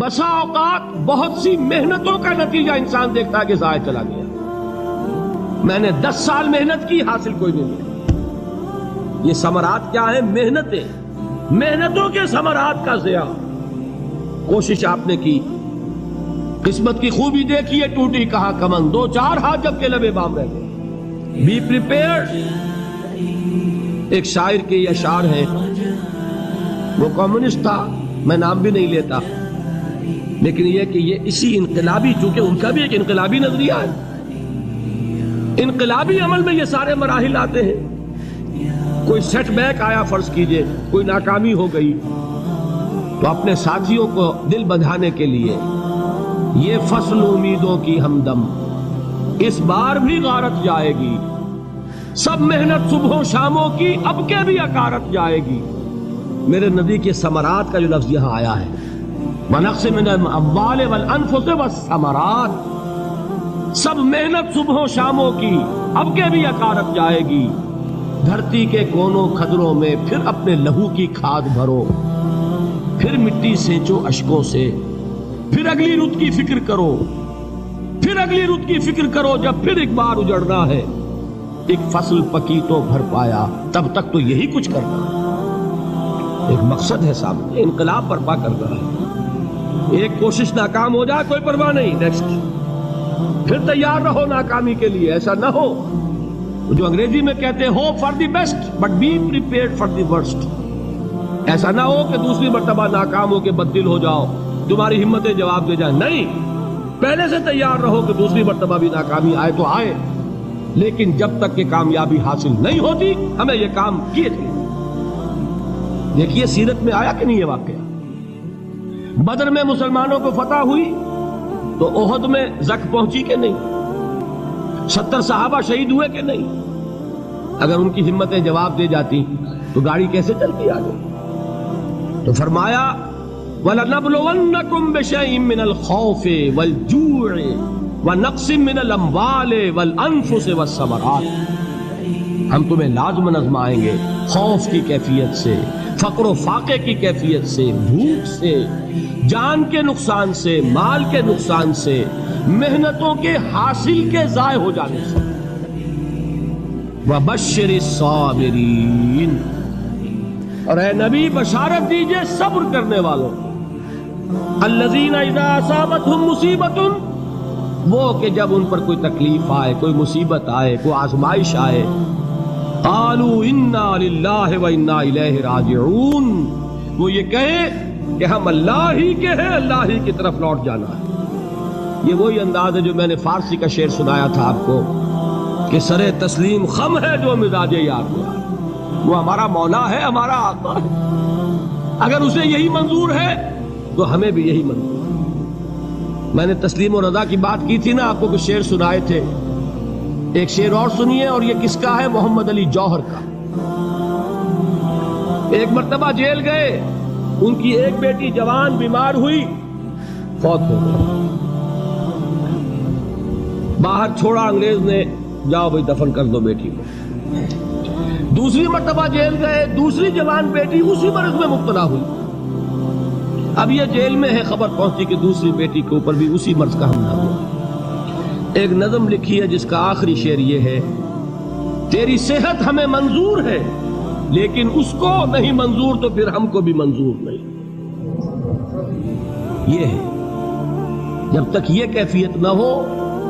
بسا اوقات بہت سی محنتوں کا نتیجہ انسان دیکھتا ہے کہ ضائع چلا گیا. میں نے 10 سال محنت کی، حاصل کوئی نہیں ملا. یہ ثمرات کیا ہیں؟ محنتیں، محنتوں کے ثمرات کا ضیاع. کوشش آپ نے کی، قسمت کی خوبی دیکھیے، ٹوٹی کہاں کمن، 2-4 ہاتھ جب کے لبے بام رہ گئے. Be prepared. ایک شاعر کے یہ اشعار ہیں، وہ کمیونسٹ تھا، میں نام بھی نہیں لیتا، لیکن یہ کہ یہ اسی انقلابی، چونکہ ان کا بھی ایک انقلابی نظریہ ہے، انقلابی عمل میں یہ سارے مراحل آتے ہیں. کوئی سیٹ بیک آیا، فرض کیجئے کوئی ناکامی ہو گئی، تو اپنے ساتھیوں کو دل بندھانے کے لیے یہ فصل امیدوں کی ہمدم اس بار بھی غارت جائے گی، سب محنت صبحوں شاموں کی اب کے بھی اکارت جائے گی. میرے نبی کے ثمرات کا جو لفظ یہاں آیا ہے، وَنَقْصٍ مِّنَ الْأَمْوَالِ وَالْأَنفُسِ وَالثَّمَرَاتِ، سب محنت صبحوں شاموں کی اب کے بھی اکارت جائے گی. دھرتی کے کونوں کھدروں میں پھر اپنے لہو کی کھاد بھرو، پھر مٹی سینچو اشکوں سے، پھر اگلی رت کی فکر کرو، پھر اگلی رت کی فکر کرو، جب پھر ایک بار اجڑنا ہے. ایک فصل پکی تو بھر پایا، تب تک تو یہی کچھ کرنا ہے. ایک مقصد ہے سامنے، انقلاب برپا کرنا ہے. ایک کوشش ناکام ہو جائے کوئی پرواہ نہیں، نیکسٹ. پھر تیار رہو ناکامی کے لیے. ایسا نہ ہو جو انگریزی میں کہتے ہیں hope for the best but be prepared for the worst. ایسا نہ ہو کہ دوسری مرتبہ ناکام ہو کے بددل ہو جاؤ، تمہاری ہمتیں جواب دے جائیں. نہیں، پہلے سے تیار رہو کہ دوسری مرتبہ بھی ناکامی آئے تو آئے، لیکن جب تک کہ کامیابی حاصل نہیں ہوتی ہمیں یہ کام کیے تھے. دیکھیے سیرت میں آیا کہ نہیں یہ واقعہ. بدر میں مسلمانوں کو فتح ہوئی تو احد میں زک پہنچی کہ نہیں؟ 70 صحابہ شہید ہوئے کہ نہیں؟ اگر ان کی ہمتیں جواب دے جاتی تو گاڑی کیسے چلتی آگے؟ تو فرمایا وَلَنَبْلُوَنَّكُمْ بِشَيْءٍ مِّنَ الْخَوْفِ وَالْجُوعِ وَنَقْصٍ مِّنَ الْأَمْوَالِ وَالْأَنفُسِ وَالثَّمَرَاتِ. ہم تمہیں لازم آزمائیں گے، خوف کی کیفیت سے، فقر و فاقے کی کیفیت سے، بھوک سے، جان کے نقصان سے، مال کے نقصان سے، محنتوں کے حاصل کے ضائع ہو جانے سے. وَبَشِّرِ الصَّابِرِينَ، اور اے نبی بشارت دیجئے صبر کرنے والوں. الَّذِينَ إِذَا أَصَابَتْهُمْ مُصِيبَةٌ، وہ کہ جب ان پر کوئی تکلیف آئے، کوئی مصیبت آئے، کوئی آزمائش آئے، قالوا انا للہ و انا الیہ راجعون، وہ یہ کہیں کہ ہم اللہ ہی کے ہیں، اللہ ہی کی طرف لوٹ جانا ہے. یہ وہی انداز ہے جو میں نے فارسی کا شعر سنایا تھا آپ کو کہ سر تسلیم خم ہے جو مزاج یار ہوا. وہ ہمارا مولا ہے، ہمارا آقا ہے. اگر اسے یہی منظور ہے تو ہمیں بھی یہی منظور ہے. میں نے تسلیم و رضا کی بات کی تھی نا، آپ کو کچھ شعر سنائے تھے. ایک شعر اور سنیے، اور یہ کس کا ہے؟ محمد علی جوہر کا. ایک مرتبہ جیل گئے، ان کی ایک بیٹی جوان بیمار ہوئی، فوت ہو گئی. باہر چھوڑا انگریز نے، جاؤ بھائی دفن کر دو بیٹی کو. دوسری مرتبہ جیل گئے، دوسری جوان بیٹی اسی مرض میں مبتلا ہوئی. اب یہ جیل میں ہے، خبر پہنچی کہ دوسری بیٹی کے اوپر بھی اسی مرض کا حملہ ہوا. ایک نظم لکھی ہے جس کا آخری شعر یہ ہے، تیری صحت ہمیں منظور ہے لیکن اس کو نہیں منظور تو پھر ہم کو بھی منظور نہیں. یہ ہے، جب تک یہ کیفیت نہ ہو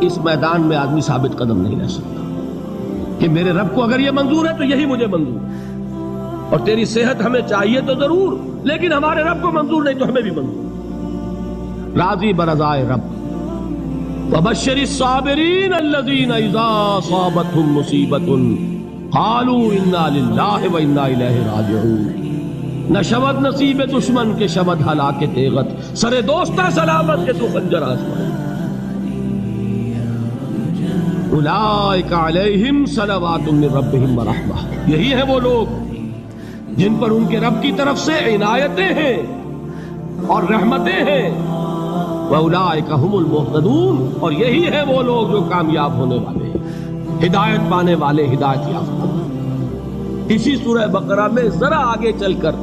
اس میدان میں آدمی ثابت قدم نہیں رہ سکتا کہ میرے رب کو اگر یہ منظور ہے تو یہی مجھے منظور ہے. اور تیری صحت ہمیں چاہیے تو ضرور، لیکن ہمارے رب کو منظور نہیں تو ہمیں بھی منظور. راضی برضائے رب. وَبَشِّرِ الصَّابِرِينَ الَّذِينَ إِذَا أَصَابَتْهُمْ مُصِيبَةٌ قَالُوا إِنَّا لِلَّهِ وَإِنَّا إِلَيْهِ رَاجِعُونَ. نہ شود نصیب دشمن کے شود ہلاکے تیغت، سر دوستہ سلامت کے تو خنجر آزمائے. اولئک علیہم صلوات من ربہم ورحمہ، یہی ہیں وہ لوگ جن پر ان کے رب کی طرف سے عنایتیں ہیں اور رحمتیں ہیں. وَأُولَٰئِكَ هُمُ الْمُهْتَدُونَ، اور یہی ہیں وہ لوگ جو کامیاب ہونے والے ہیں، ہدایت پانے والے، ہدایت یافتہ. اسی سورہ بقرہ میں ذرا آگے چل کر،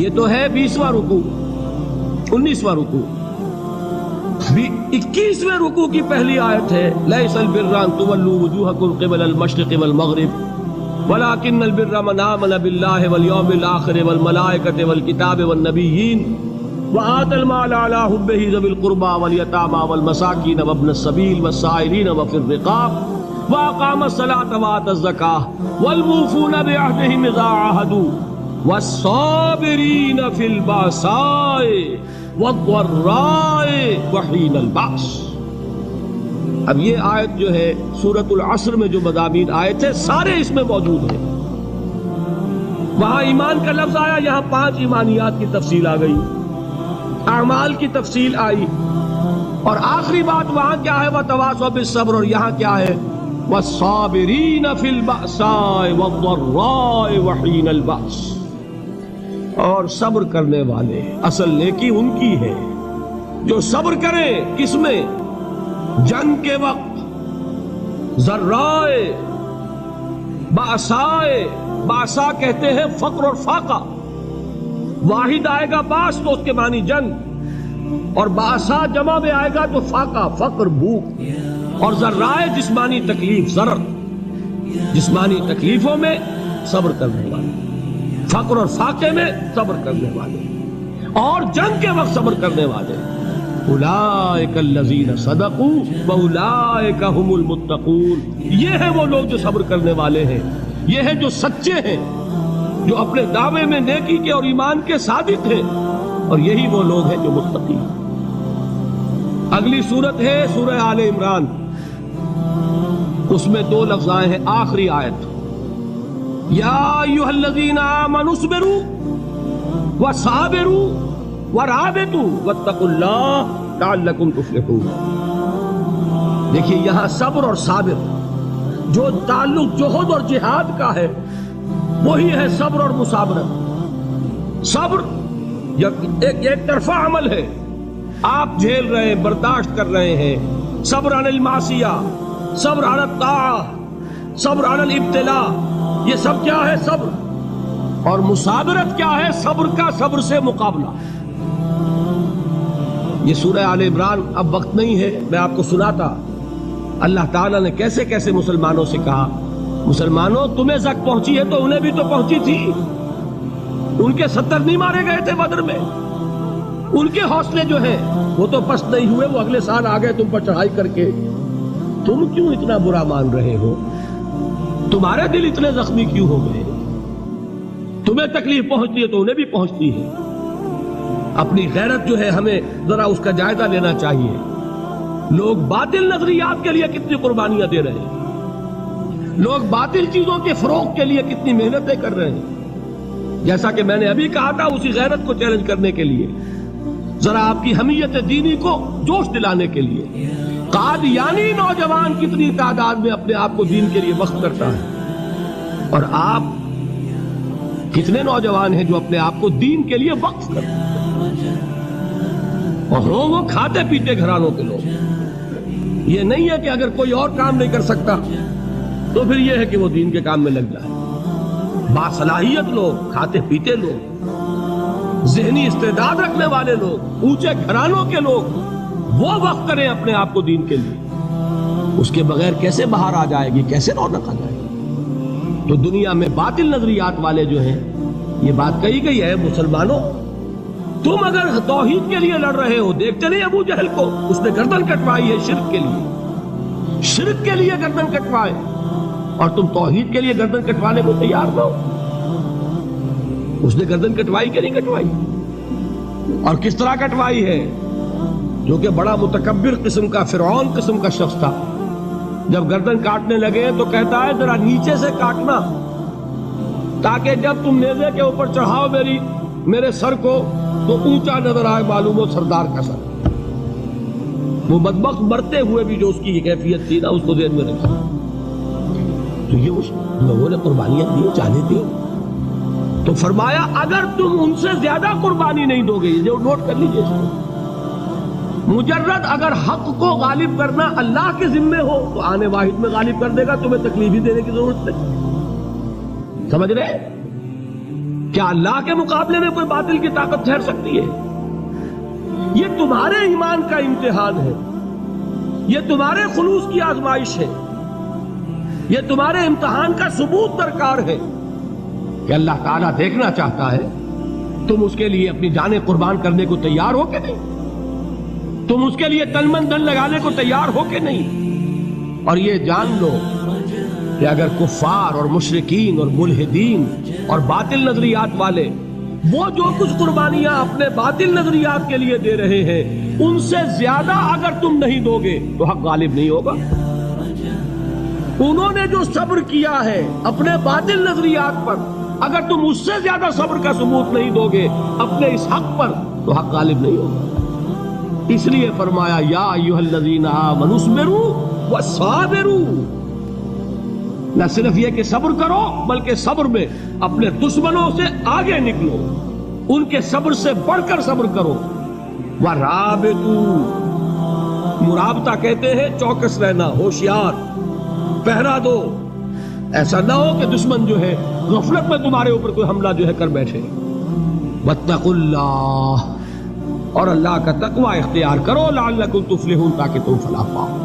یہ تو ہے 20واں رکوع، 19واں رکوع. 21ویں رکوع کی پہلی آیت ہے لیس البر ان تولوا وجوهکم قبل المشرق والمغرب ولكن البر من آمن بالله واليوم الآخر والملائكة والكتاب والنبيين وآتى المال على حبه ذوي القربى واليتامى والمساكين وابن السبيل والسائلين وفي الرقاب وأقام الصلاة وآتى الزكاة والموفون بعهدهم إذا عاهدوا والصابرين في البأساء والضراء وحين البأس. اب یہ آیت جو ہے سورۃ العصر میں جو مضامین آئے تھے سارے اس میں موجود ہیں. وہاں ایمان کا لفظ آیا، یہاں 5 ایمانیات کی تفصیل آ گئی، اعمال کی تفصیل آئی، اور آخری بات وہاں کیا ہے وتواصوا بالصبر، اور یہاں کیا ہے والصابرین فی البأساء والضراء وحین البأس. اور صبر کرنے والے، اصل نیکی ان کی ہے جو صبر کریں. کس میں؟ جنگ کے وقت. ذرائے، بأسائے، بأسا کہتے ہیں فقر اور فاقہ. واحد آئے گا باس تو اس کے معنی جنگ، اور بأسا جمع میں آئے گا تو فاقہ، فقر، بھوک. اور ذرائے جسمانی تکلیف، ضرر، جسمانی تکلیفوں میں صبر کرنے والے، فقر اور فاقے میں صبر کرنے والے، اور جنگ کے وقت صبر کرنے والے. اولئک الذین صدقوا واولئک هم المتقون. یہ ہیں وہ لوگ جو صبر کرنے والے ہیں، یہ ہیں جو سچے ہیں، جو اپنے دعوے میں نیکی کے اور ایمان کے صادق ہیں، اور یہی وہ لوگ ہیں جو متقی. اگلی سورت ہے سورہ آل عمران، اس میں 2 لفظ آئے ہیں آخری آیت. یا ایھا الذین آمنوا اصبروا وصابروا ورابطوا واتقوا اللہ لعلکم تفلحون. دیکھیے یہاں صبر اور صابر جو تعلق جہد اور جہاد کا ہے وہی ہے صبر اور مصابرت. صبر ایک طرفہ عمل ہے، آپ جھیل رہے ہیں، برداشت کر رہے ہیں. صبر عن المعصیہ، صبر عن الطاعہ، صبر عن الابتلاء، یہ سب کیا ہے؟ صبر. اور مصابرت کیا ہے؟ صبر کا صبر سے مقابلہ. یہ سورہ آل عمران اب وقت نہیں ہے، میں آپ کو سناتا اللہ تعالیٰ نے کیسے کیسے مسلمانوں سے کہا. مسلمانوں تمہیں زک پہنچی ہے تو انہیں بھی تو پہنچی تھی. ان کے 70 نہیں مارے گئے تھے بدر میں؟ ان کے حوصلے جو ہیں وہ تو پست نہیں ہوئے، وہ اگلے سال آ گئے تم پر چڑھائی کر کے. تم کیوں اتنا برا مان رہے ہو؟ تمہارے دل اتنے زخمی کیوں ہو گئے؟ تمہیں تکلیف پہنچتی ہے تو انہیں بھی پہنچتی ہے. اپنی غیرت جو ہے ہمیں ذرا اس کا جائزہ لینا چاہیے. لوگ باطل نظریات کے لیے کتنی قربانیاں دے رہے ہیں، لوگ باطل چیزوں کے فروغ کے لیے کتنی محنتیں کر رہے ہیں. جیسا کہ میں نے ابھی کہا تھا، اسی غیرت کو چیلنج کرنے کے لیے، ذرا آپ کی حمیت دینی کو جوش دلانے کے لیے، قادیانی نوجوان کتنی تعداد میں اپنے آپ کو دین کے لیے وقف کرتا ہے، اور آپ کتنے نوجوان ہیں جو اپنے آپ کو دین کے لیے وقف کرتے ہیں. اور وہ کھاتے پیتے گھرانوں کے لوگ. یہ نہیں ہے کہ اگر کوئی اور کام نہیں کر سکتا تو پھر یہ ہے کہ وہ دین کے کام میں لگ جائے. باصلاحیت لوگ، کھاتے پیتے لوگ، ذہنی استعداد رکھنے والے لوگ، اونچے گھرانوں کے لوگ، وہ وقف کریں اپنے آپ کو دین کے لیے. اس کے بغیر کیسے باہر آ جائے گی، کیسے رونق آ جائے گی؟ تو دنیا میں باطل نظریات والے جو ہیں، یہ بات کہی گئی ہے مسلمانوں تم اگر توحید کے لیے لڑ رہے ہو، دیکھتے نہیں ابو جہل کو، اس نے گردن کٹوائی ہے شرک کے لیے، شرک کے لیے گردن کٹوائے، اور تم توحید کے لیے گردن کٹوانے کو تیار نہ ہو. اس نے گردن کٹوائی کہ نہیں کٹوائی؟ اور کس طرح کٹوائی ہے؟ جو کہ بڑا متکبر قسم کا، فرعون قسم کا شخص تھا. جب گردن کاٹنے لگے تو کہتا ہے ذرا نیچے سے کاٹنا، تاکہ جب تم نیزے کے اوپر چڑھاؤ میرے سر کو تو اونچا نظر آئے، معلوم ہو سردار کا سر. وہ بدبخت مرتے ہوئے بھی جو اس کی کیفیت تھی نا، اس کو ذہن میں رکھا. تو یہ اس لوگوں نے قربانیاں دی، جانیں دی. تو فرمایا اگر تم ان سے زیادہ قربانی نہیں دو گے، جو نوٹ کر لیجیے اس کو، مجرد اگر حق کو غالب کرنا اللہ کے ذمے ہو تو آنے واحد میں غالب کر دے گا، تمہیں تکلیف ہی دینے کی ضرورت نہیں. سمجھ رہے؟ کیا اللہ کے مقابلے میں کوئی باطل کی طاقت ٹھہر سکتی ہے؟ یہ تمہارے ایمان کا امتحان ہے، یہ تمہارے خلوص کی آزمائش ہے، یہ تمہارے امتحان کا ثبوت درکار ہے کہ اللہ تعالیٰ دیکھنا چاہتا ہے تم اس کے لیے اپنی جانیں قربان کرنے کو تیار ہو کہ نہیں، تم اس کے لیے تن من دھن لگانے کو تیار ہو کہ نہیں۔ اور یہ جان لو کہ اگر کفار اور مشرکین اور ملحدین اور باطل نظریات والے وہ جو کچھ قربانیاں اپنے باطل نظریات کے لیے دے رہے ہیں ان سے زیادہ اگر تم نہیں دو گے تو حق غالب نہیں ہوگا۔ انہوں نے جو صبر کیا ہے اپنے باطل نظریات پر، اگر تم اس سے زیادہ صبر کا ثبوت نہیں دو گے اپنے اس حق پر تو حق غالب نہیں ہوگا۔ اس لیے فرمایا یا ایھا الذین آمنوا اصبروا وصابروا، نہ صرف یہ کہ صبر کرو بلکہ صبر میں اپنے دشمنوں سے آگے نکلو، ان کے صبر سے بڑھ کر صبر کرو۔ وَرَابِطُوا، مرابطہ کہتے ہیں چوکس رہنا، ہوشیار، پہرا دو، ایسا نہ ہو کہ دشمن جو ہے غفلت میں تمہارے اوپر کوئی حملہ جو ہے کر بیٹھے۔ وَاتَّقُوا اللَّهَ، اور اللہ کا تقوی اختیار کرو، لعلکم تفلحون، تاکہ تم فلاح پاؤ۔